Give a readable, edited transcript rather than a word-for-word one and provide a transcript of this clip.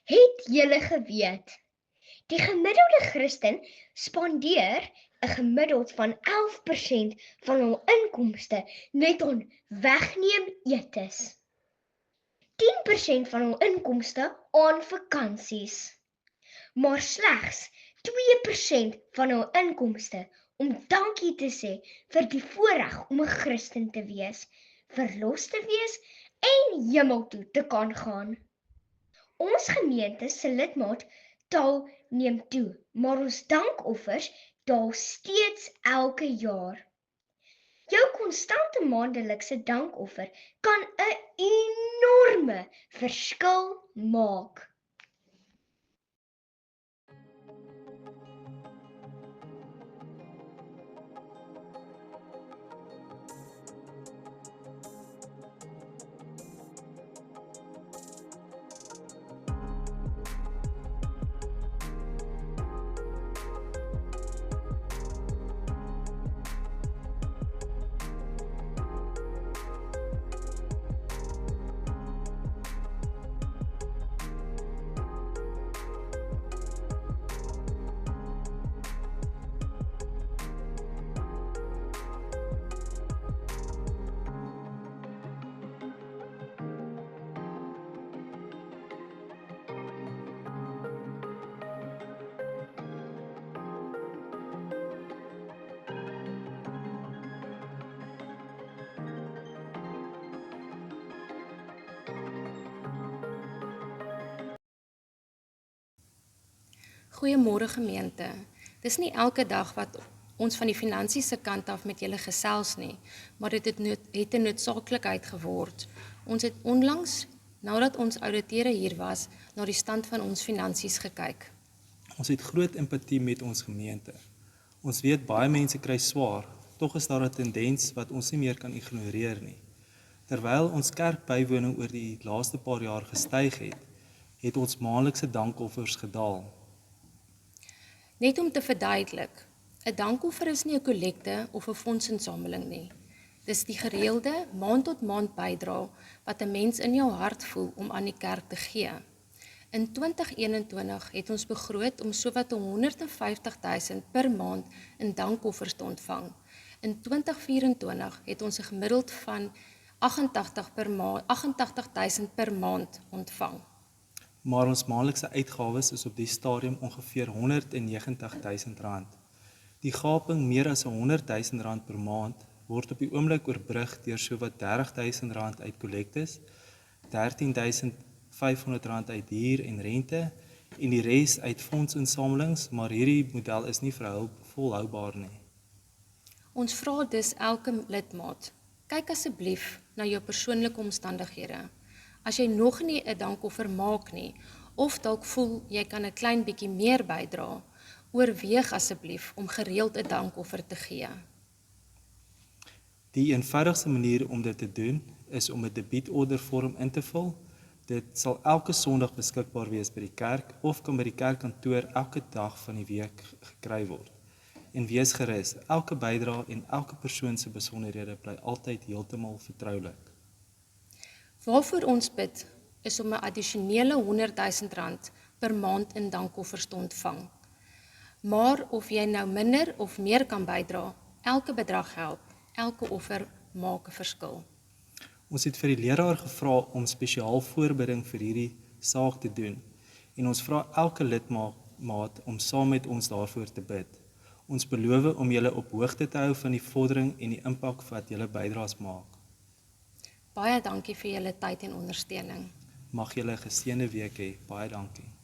Het julle geweet? Die gemiddelde Christen spandeer 'n gemiddeld van 11% van hul inkomste net aan wegneem etes. 10% van hul inkomste aan vakansies. Maar slegs 2% van hul inkomste om dankie te sê vir die voorreg om 'n Christen te wees, verlos te wees en hemel toe te kan gaan. Ons gemeente se lidmaattal neem toe, maar ons dankoffers daal steeds elke jaar. Jou konstante maandelikse dankoffer kan 'n enorme verskil maak. Goeiemôre gemeente. Dis nie elke dag wat ons van die finansiese kant af met julle gesels nie, maar dit het 'n noodsaaklikheid geword. Ons het onlangs, nadat ons ouditeure hier was, na die stand van ons finansies gekyk. Ons het groot empatie met ons gemeente. Ons weet baie mense kry swaar, tog is daar 'n tendens wat ons nie meer kan ignoreer nie. Terwyl ons kerkbywoning oor die laaste paar jaar gestyg het ons maandelikse dankoffers gedaal. Net om te verduidelik, 'n dankoffer is nie 'n kollekte of 'n fondsinsameling nie. Dis die gereelde maand tot maand bydrae wat 'n mens in jou hart voel om aan die kerk te gee. In 2021 het ons begroot om sowat 150.000 per maand in dankoffers te ontvang. In 2024 het ons 'n gemiddeld van 88.000 per maand ontvang. Maar ons maandelikse uitgawes is op die stadium ongeveer R190.000. Die gaping meer as R100.000 per maand word op die oomblik oorbrug deur sowat R30.000 uit kollektes, R13.500 uit huur en rente en die res uit fondsinsamelings, maar hierdie model is nie volhoubaar nie. Ons vra dus elke lidmaat, kyk asseblief na jou persoonlike omstandighede. As jy nog nie 'n dankoffer maak nie, of dalk voel jy kan 'n klein bietjie meer bydra, oorweeg asseblief om gereeld 'n dankoffer te gee. Die eenvoudigste manier om dit te doen is om 'n debietordervorm in te vul. Dit sal elke Sondag beskikbaar wees by die kerk of kan by die kerkkantoor elke dag van die week gekry word. En wees gerus, elke bydrae en elke persoon se besonderhede bly altyd heeltemal vertroulik. Waarvoor ons bid is om 'n addisionele R100.000 per maand in dankoffers te ontvang. Maar of jy nou minder of meer kan bydra, elke bedrag help, elke offer maak 'n verskil. Ons het vir die leraar gevra om spesiaal voorbereiding vir hierdie saak te doen en ons vra elke lidmaat om saam met ons daarvoor te bid. Ons beloof om julle op hoogte te hou van die vordering en die impak wat julle bydraes maak. Baie dankie vir julle tyd en ondersteuning. Mag julle 'n geseënde week hê. Baie dankie.